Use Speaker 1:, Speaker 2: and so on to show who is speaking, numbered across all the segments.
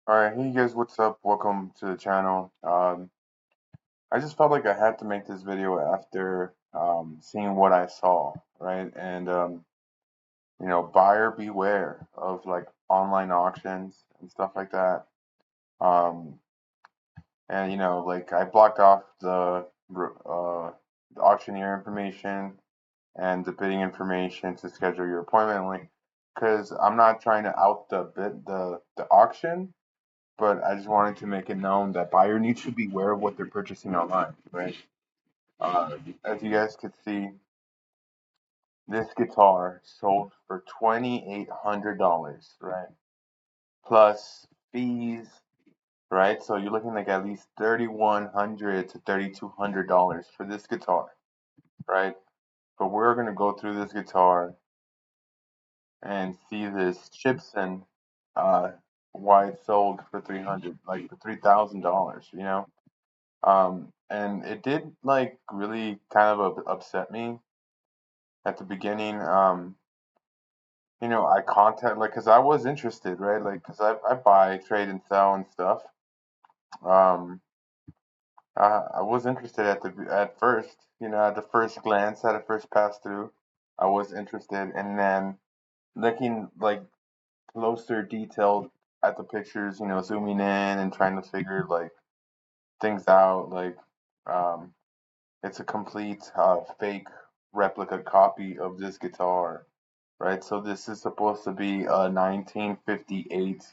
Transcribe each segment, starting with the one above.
Speaker 1: Alright, hey guys, what's up? Welcome to the channel. I just felt like I had to make this video after seeing what I saw, right? And buyer beware of like online auctions and stuff like that. Um, and like I blocked off the auctioneer information and the bidding information to schedule your appointment, like, because I'm not trying to out the auction. But I just wanted to make it known that buyer needs to be aware of what they're purchasing online, right? As you guys could see, this guitar sold for $2,800, right? Plus fees, right? So you're looking like at least $3,100 to $3,200 for this guitar, right? But we're gonna go through this guitar and see this Chibson, uh, why it sold for 300, like for $3,000, and it did like really kind of upset me at the beginning. I contact like because I was interested, right? Like because I buy, trade, and sell and stuff. Um, I was interested at first, at the first glance, at the first pass through, I was interested, and then looking like closer detailed at the pictures, zooming in and trying to figure like things out, like um, it's a complete fake replica copy of this guitar, right? So this is supposed to be a 1958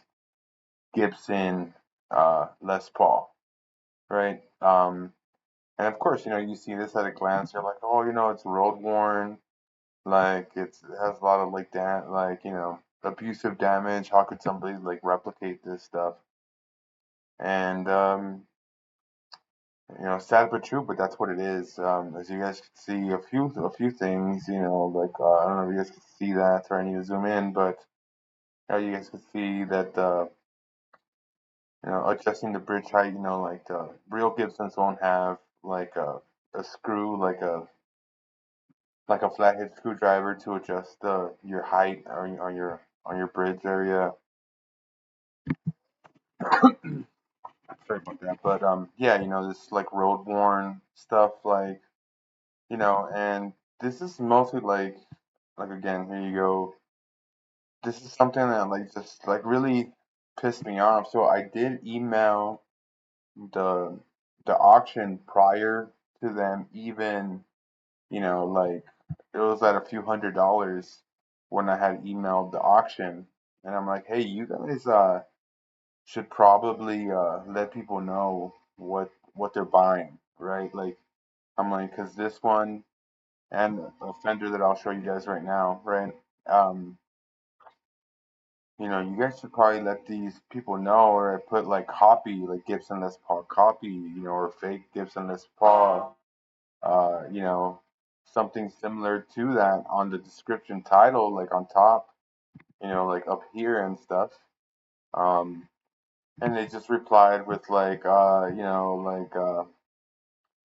Speaker 1: Gibson Les Paul, right? And of course, you see this at a glance, you're like, oh, it's road worn, like it has a lot of like abusive damage. How could somebody like replicate this stuff? And sad but true, but that's what it is. As you guys can see, a few things, like I don't know if you guys can see that, or I need to zoom in, but you guys can see that adjusting the bridge height, like the real Gibsons won't have like a screw, like a flathead screwdriver to adjust your height or on your bridge area. Sorry about that, but yeah, this like road worn stuff, like and this is mostly like again, here you go. This is something that like just like really pissed me off. So I did email the auction prior to them even, like it was at a few $100s when I had emailed the auction, and I'm like, hey, you guys should probably let people know what they're buying, right? Like I'm like, cause this one and a Fender that I'll show you guys right now, right? Um, you guys should probably let these people know, or I put like copy, like Gibson Les Paul copy, or fake Gibson Les Paul, something similar to that on the description title, like on top, like up here and stuff. Um, and they just replied with like,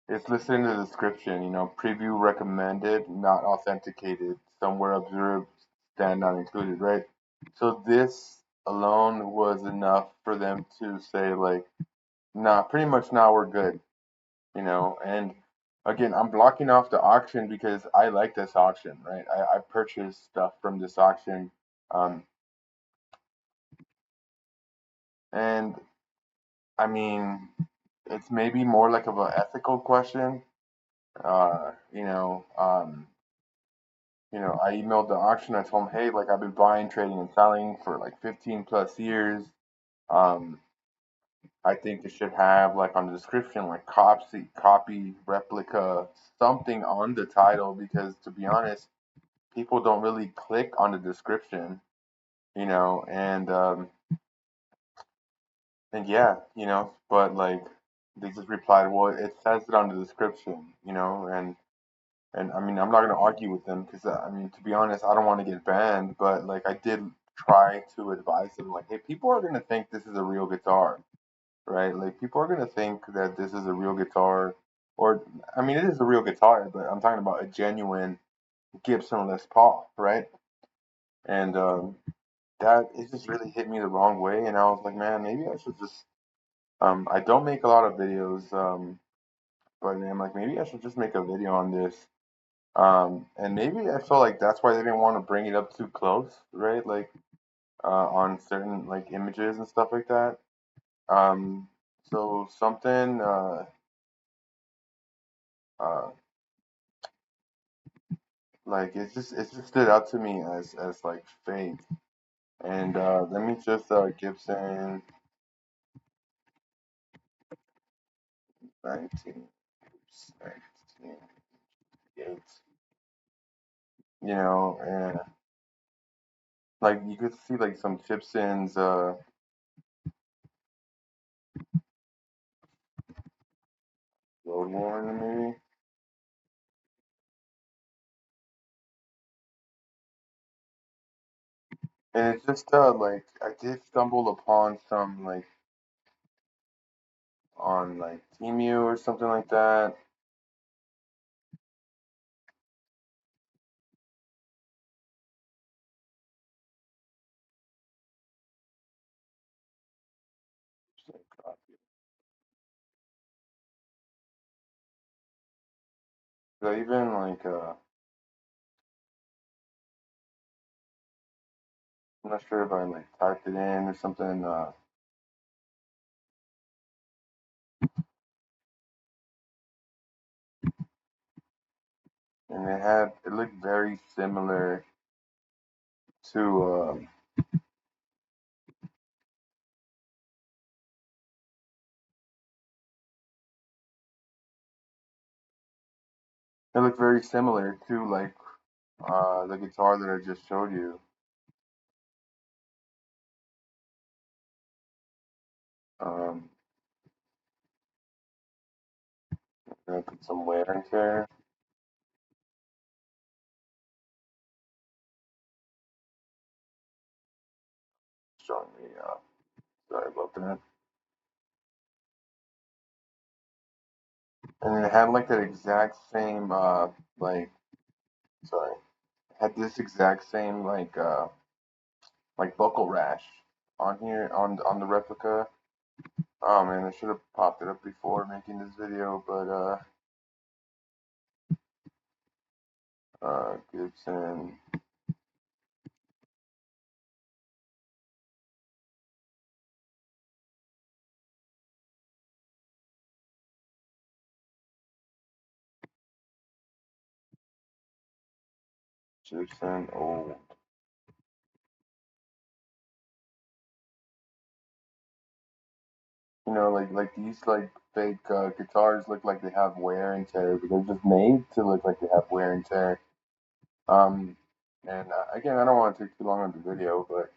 Speaker 1: it's listed in the description, preview recommended, not authenticated, somewhere observed, stand not included, right? So this alone was enough for them to say like, nah, pretty much now we're good, and again, I'm blocking off the auction because I like this auction, right? I purchased stuff from this auction, um, and I mean, it's maybe more like of an ethical question. Uh, you know, um, I emailed the auction. I told them, hey, like I've been buying, trading, and selling for like 15 plus years. Um, I think they should have like on the description, like copy, replica, something on the title because to be honest, people don't really click on the description, and yeah, but like they just replied, well, it says it on the description, and I mean, I'm not gonna argue with them because I mean, to be honest, I don't want to get banned, but like I did try to advise them, like, hey, people are gonna think this is a real guitar, right? Like people are gonna think that this is a real guitar, or I mean, it is a real guitar, but I'm talking about a genuine Gibson Les Paul, right? And that it just really hit me the wrong way, and I was like, man, maybe I should just I don't make a lot of videos, but I'm like, maybe I should just make a video on this. And maybe I felt like that's why they didn't want to bring it up too close, right? Like on certain like images and stuff like that. Um, so something uh, like it just stood out to me as like fake. And let me just Gibson 19, 19, and like you could see like some Chibson's road worn maybe. And it's just like I did stumble upon some like on like Temu or something like that. So even like I'm not sure if I like typed it in or something. And it looked very similar to it looked very similar to like the guitar that I just showed you. Um, gonna put some wear and tear. Showing me. Sorry about that. And it had like that exact same like sorry, it had this exact same like buckle rash on here on the replica. Oh man, I should have popped it up before making this video, but Gibson. Chibson. Oh, like these like fake guitars look like they have wear and tear, but they're just made to look like they have wear and tear. Um, and again, I don't want to take too long on the video, but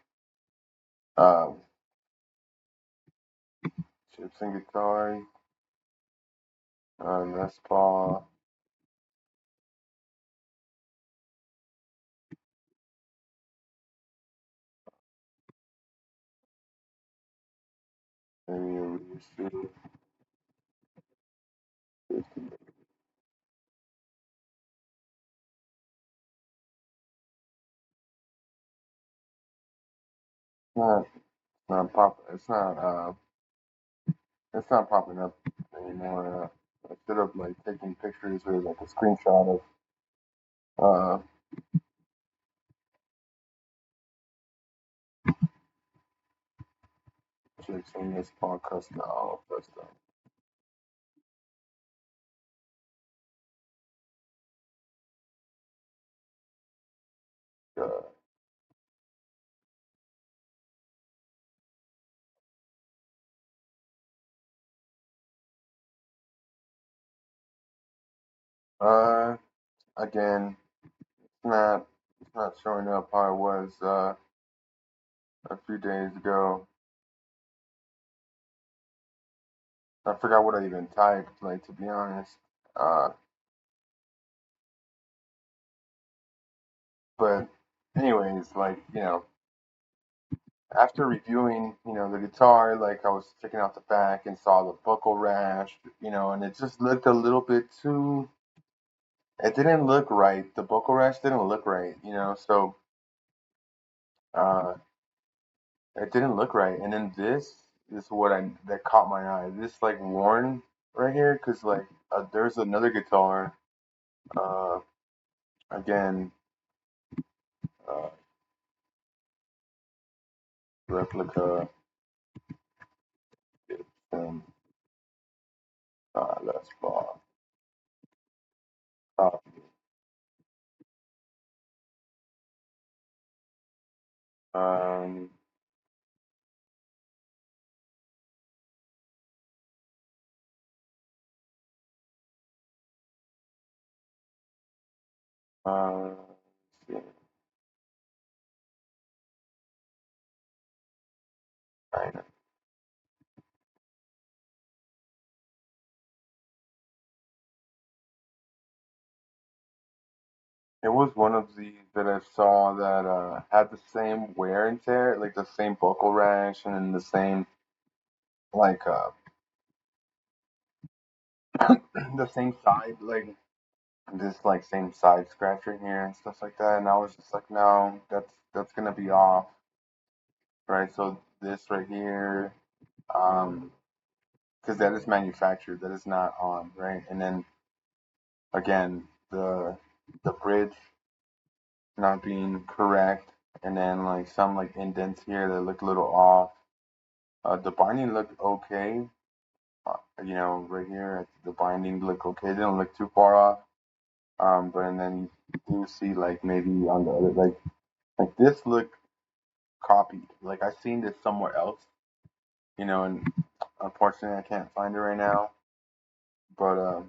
Speaker 1: Chibson guitar, Les Paul, maybe a reissue. It's not, it's not popping up anymore. I should have like taken pictures or like a screenshot of uh Chibson Les Paul custom, custom. Uh, uh, again, not it's not showing up how it was a few days ago. I forgot what I even typed, like to be honest. Uh, but anyways, like after reviewing, the guitar, like I was checking out the back and saw the buckle rash, and it just looked a little bit too. It didn't look right. The buckle rash didn't look right, So uh, it didn't look right. And then this is what I that caught my eye. This like worn right here, because like there's another guitar. Uh, again, uh, replica Gibson Les Paul. Uh, um, let's see, China. It was one of these that I saw that had the same wear and tear, like the same buckle rash and then the same like the same side, like this like same side scratch right here and stuff like that. And I was just like, no, that's gonna be off, right? So this right here, um, because that is manufactured, that is not on, right? And then again, the bridge not being correct, and then like some like indents here that look a little off. The binding looked okay, right here, the binding looked okay. It didn't look too far off. But and then you do see like maybe on the other like this looked copied. Like I seen this somewhere else, and unfortunately I can't find it right now. But uh,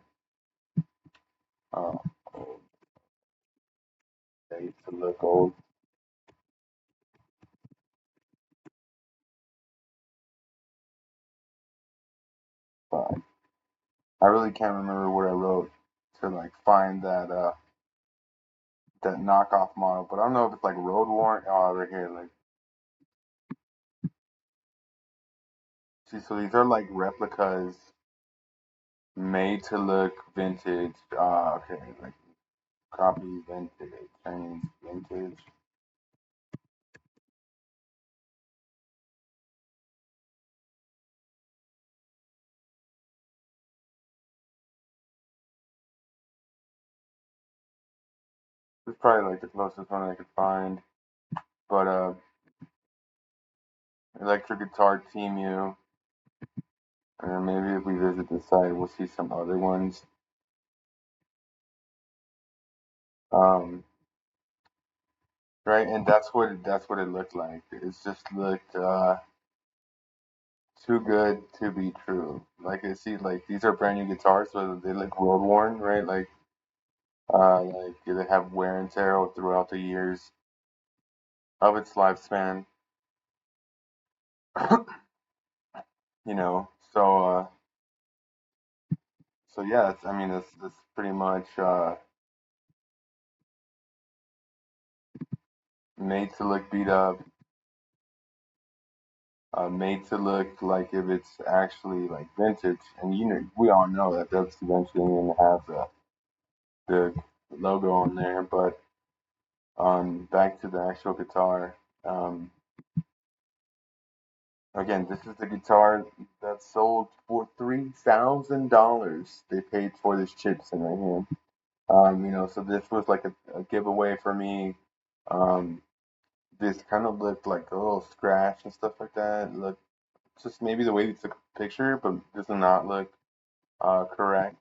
Speaker 1: they used to look old. But I really can't remember what I wrote to like find that knockoff model. But I don't know if it's like road worn. Oh, right here, like see, so these are like replicas made to look vintage. Okay, like copy vintage, Chinese vintage. It's probably like the closest one I could find. But electric guitar Team U, and maybe if we visit the site, we'll see some other ones. Um, right, and that's what it looked like. It just looked too good to be true. Like I see, like these are brand new guitars, so they look road worn, right? Like they have wear and tear throughout the years of its lifespan. you know, so so yeah, I mean, it's pretty much made to look beat up, made to look like if it's actually like vintage. And we all know that that's eventually going to have the logo on there. But back to the actual guitar. Um, Again, this is the guitar that sold for $3,000. They paid for this Chibson right here. So this was like a giveaway for me. Um, this kind of looked like a little scratch and stuff like that. It looked just maybe the way we took a picture, but does not look correct.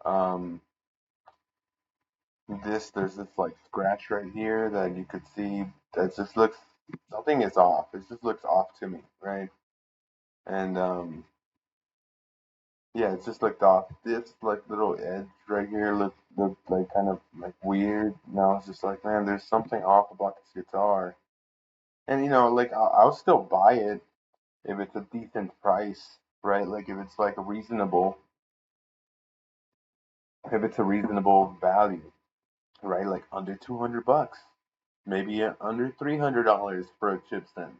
Speaker 1: Um, there's this like scratch right here that you could see that just looks something is off. It just looks off to me, right? And yeah, it just looked off. This like little edge right here looked like kind of like weird. And I was just like, man, there's something off about this guitar. And like I'll still buy it if it's a decent price, right? Like if it's a reasonable value, right? Like under $200, maybe under $300 for a Chipson,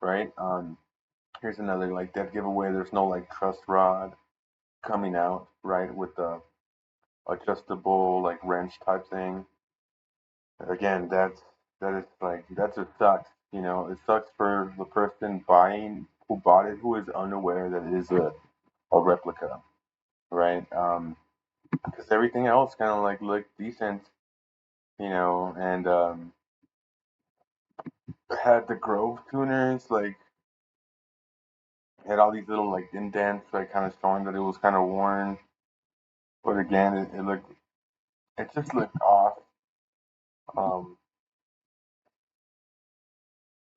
Speaker 1: right? Here's another like dead giveaway. There's no like truss rod coming out, right? With the adjustable like wrench type thing. Again, that is like that just sucks. it sucks for the person buying who bought it who is unaware that it is a replica, right? Because everything else kind of like looked decent, and it had the Grove tuners, like had all these little like indents, like kind of showing that it was kind of worn. But again, it just looked off. Um,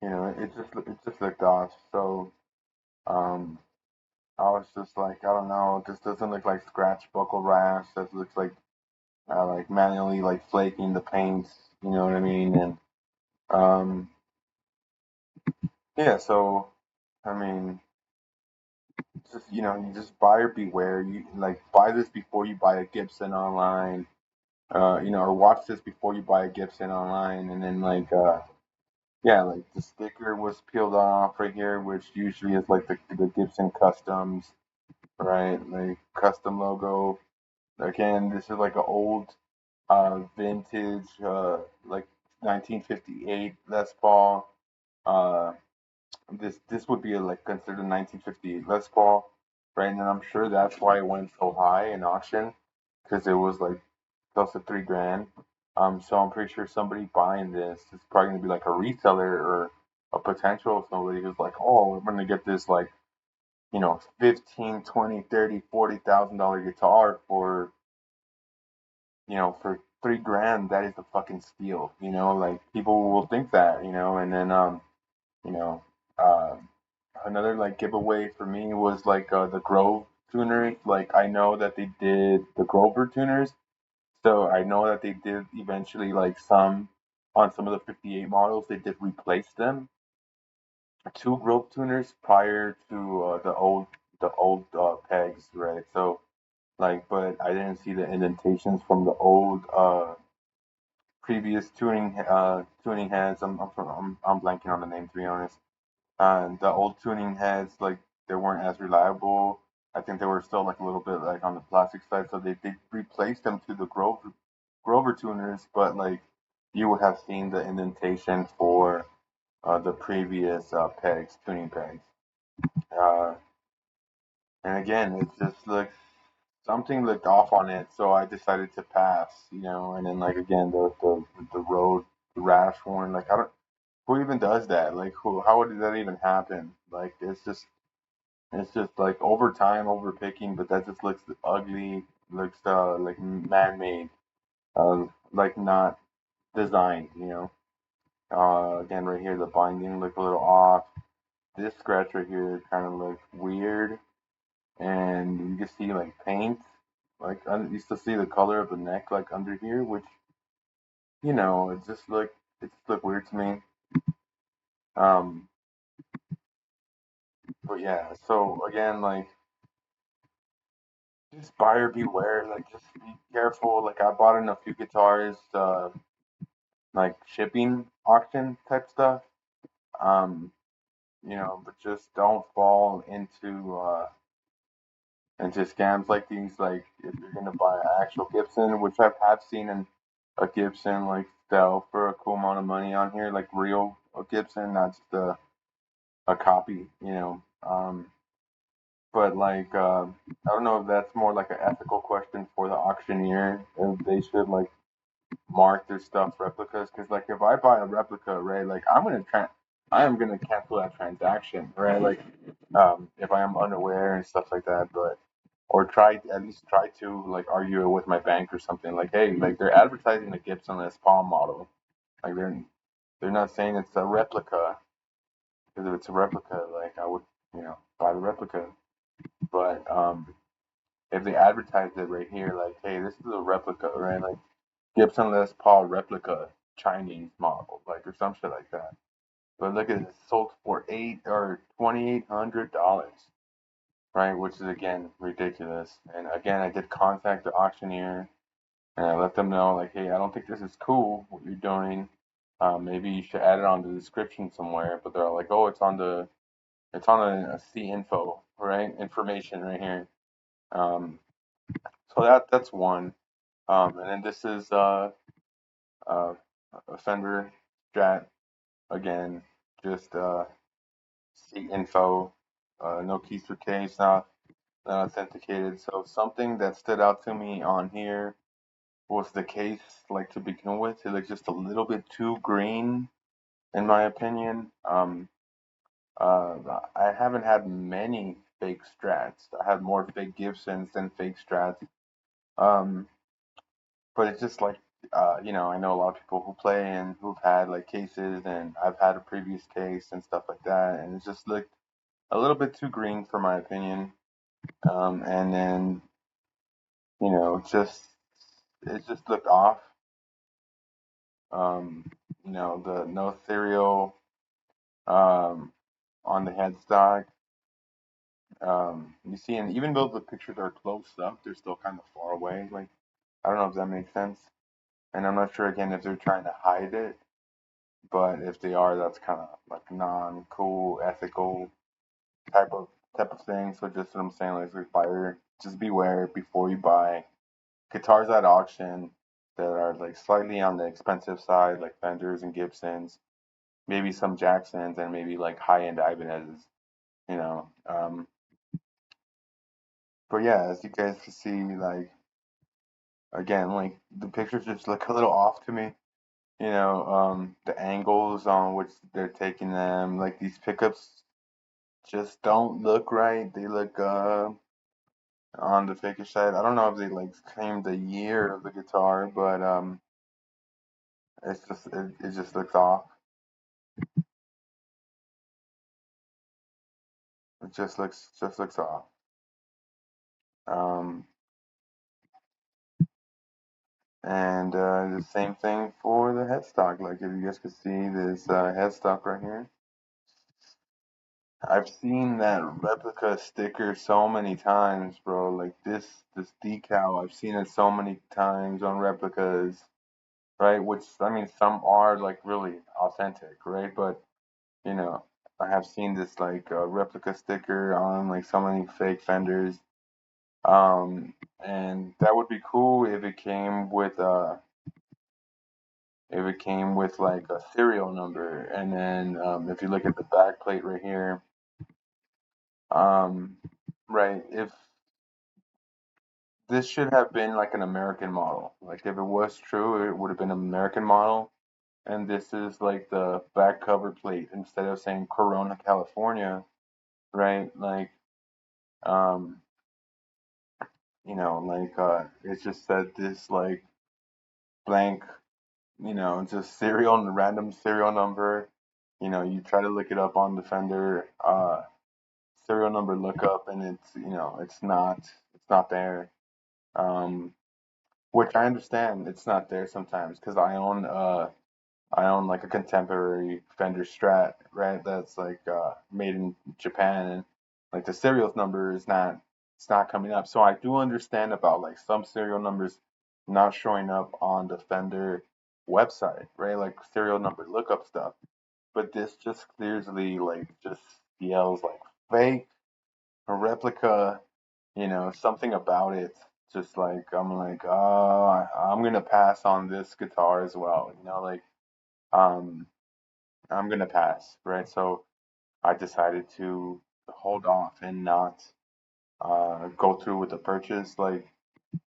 Speaker 1: it just looked off. So um, I was just like, I don't know, this doesn't look like scratch buckle rash. That looks like manually like flaking the paint. You know what I mean? And um, yeah, so I mean, just you just buyer beware. You like buy this before you buy a Gibson online. Or watch this before you buy a Gibson online, and then yeah, like the sticker was peeled off right here, which usually is like the Gibson Customs, right? Like custom logo. Again, this is like an old, vintage, like 1958 Les Paul. Uh, this would be like considered a 1958 Les Paul, right? And I'm sure that's why it went so high in auction, because it was like close to 3 grand. So I'm pretty sure somebody buying this is probably gonna be like a reseller or a potential somebody who's like, oh, I'm gonna get this like 15, 20, 30, $40,000 guitar for 3 grand. That is a fucking steal. Like people will think that. And then you know, uh, another like giveaway for me was like the Grove tuners. Like I know that they did the Grover tuners, so I know that they did eventually like some of the 58 models they did replace them. Two Grove tuners prior to the old pegs, right? So like, but I didn't see the indentations from the old previous tuning heads. I'm blanking on the name, to be honest. The old tuning heads, like they weren't as reliable. I think they were still like a little bit like on the plastic side, so they replaced them to the Grover tuners, but like you would have seen the indentation for the previous tuning pegs. Uh, and again, it just looks something looked off on it, so I decided to pass. And then like again the road rash horn, like I don't who even does that? Like how did that even happen? Like it's just like over time, over picking, but that just looks ugly. Looks like man-made, like not designed. Again, right here, the binding looked a little off. This scratch right here kind of looks weird, and you can see like paint. Like I used to see the color of the neck like under here, which it just looked weird to me. Um, but yeah, so again, like just buyer beware. Like just be careful. Like I bought in a few guitars, like shipping auction type stuff. Um, but just don't fall into scams like these. Like if you're gonna buy an actual Gibson, which I have seen in a Gibson like sell for a cool amount of money on here, like real a Gibson, not just a copy. But like I don't know if that's more like an ethical question for the auctioneer if they should like mark their stuff replicas, because like if I buy a replica, right, like I am gonna cancel that transaction, right, like if I am unaware and stuff like that. But or at least try to like argue it with my bank or something, like hey, like they're advertising the Gibson Les Paul model, like they're not saying it's a replica, because if it's a replica, like I would buy the replica. But if they advertise it right here, like hey, this is a replica, right, like Gibson Les Paul replica Chinese model, like or some shit like that. But look at it, sold for $2,800, right? Which is again ridiculous. And again, I did contact the auctioneer and I let them know like, hey, I don't think this is cool what you're doing. Maybe you should add it on the description somewhere. But they're like, oh, it's on a C info, right? Information right here. Um, so that's one. And then this is uh, a Fender Strat again. just seat info, no keys for case, not authenticated. So something that stood out to me on here was the case, like to begin with. It looked just a little bit too green, in my opinion. I haven't had many fake Strats. I had more fake Gibsons than fake Strats. Um, but it's just like, I know a lot of people who play and who've had like cases, and I've had a previous case and stuff like that, and it just looked a little bit too green for my opinion. And then, just it just looked off. Um, the no serial um, on the headstock. You see, and even though the pictures are close up, they're still kind of far away. Like, I don't know if that makes sense. And I'm not sure again if they're trying to hide it, but if they are, that's kind of like non-cool, ethical type of type of thing. So just what I'm saying, like buyer, just beware before you buy guitars at auction that are like slightly on the expensive side, like Fenders and Gibsons, maybe some Jacksons, and maybe like high-end Ibanez's. You know, but yeah, as you guys can see, like again, like the pictures just look a little off to me. The angles on which they're taking them, like these pickups just don't look right. They look on the faker side. I don't know if they like claimed the year of the guitar, but it just looks off. It just looks off. Um, and the same thing for the headstock. Like if you guys could see this headstock right here. I've seen that replica sticker so many times, bro. Like this decal, I've seen it so many times on replicas, right? Which I mean, some are like really authentic, right? But you know, I have seen this like replica sticker on like so many fake fenders. And that would be cool if it came with like a serial number, and then if you look at the back plate right here, um, right, if this should have been like an American model. Like if it was true, it would have been an American model. And this is like the back cover plate instead of saying Corona, California, right? Like, um, it just said this like blank, just serial and random serial number. You try to look it up on the Fender serial number lookup, and it's not there. Um, which I understand it's not there sometimes because I own like a contemporary Fender Strat, right? That's like made in Japan, and like the serials number it's not coming up. So I do understand about like some serial numbers not showing up on the Fender website, right? Like serial number lookup stuff. But this just clearly like just yells like fake, a replica, something about it. Just like I'm like, oh, I'm gonna pass on this guitar as well, like um I'm gonna pass, right? So I decided to hold off and not go through with the purchase. Like,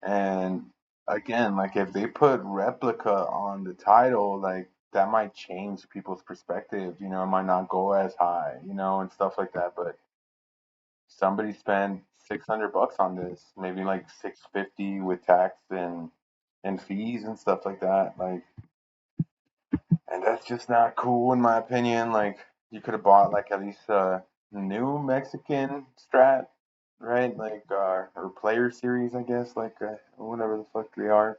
Speaker 1: and again, like if they put replica on the title, like that might change people's perspective. It might not go as high, and stuff like that. But somebody spent $600 on this, maybe like 650 with tax and fees and stuff like that. Like, and that's just not cool in my opinion. Like you could have bought like at least a new Mexican Strat, right? Like or Player Series, I guess, like whatever the fuck they are.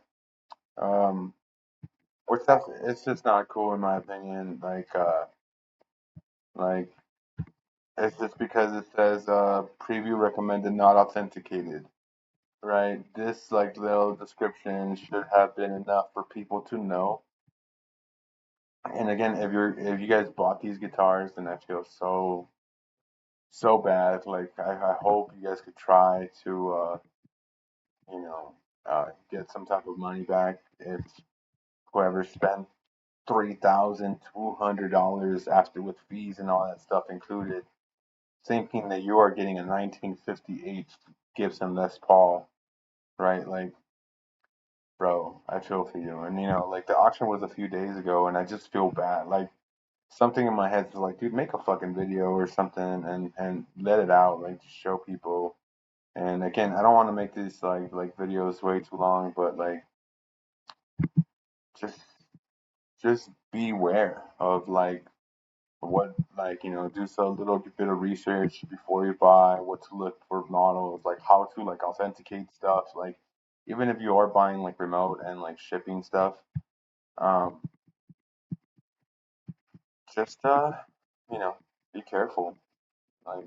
Speaker 1: Um, which that's it's just not cool in my opinion. Like it's just because it says preview recommended, not authenticated, right? This like little description should have been enough for people to know. And again, if you guys bought these guitars, then I feel so bad. Like I hope you guys could try to you know get some type of money back if whoever spent $3,200 after with fees and all that stuff included, thinking that you are getting a 1958 Gibson Les Paul, right? Like, bro, I feel for you. And like the auction was a few days ago, and I just feel bad. Like something in my head is like, dude, make a fucking video or something and let it out, like to show people. And again, I don't want to make these like videos way too long, but like just just beware of like what like do so a little bit of research before you buy, what to look for models, like how to like authenticate stuff, like even if you are buying like remote and like shipping stuff, um just you know be careful, like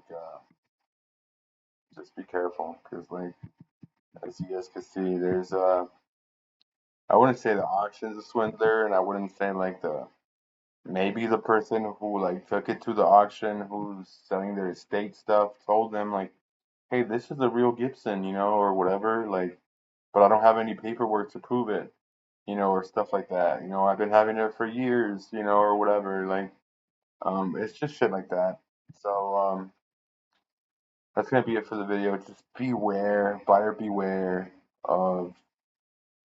Speaker 1: just be careful because like as you guys can see there's I wouldn't say the auction's a swindler, and I wouldn't say like the maybe the person who like took it to the auction who's selling their estate stuff told them like, hey, this is a real Gibson, or whatever, like, but I don't have any paperwork to prove it, or stuff like that. I've been having it for years, or whatever. Like, it's just shit like that. So, that's gonna be it for the video. Just beware, buyer beware of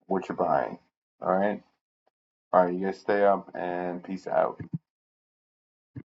Speaker 1: what you're buying. All right. All right. You guys stay up and peace out.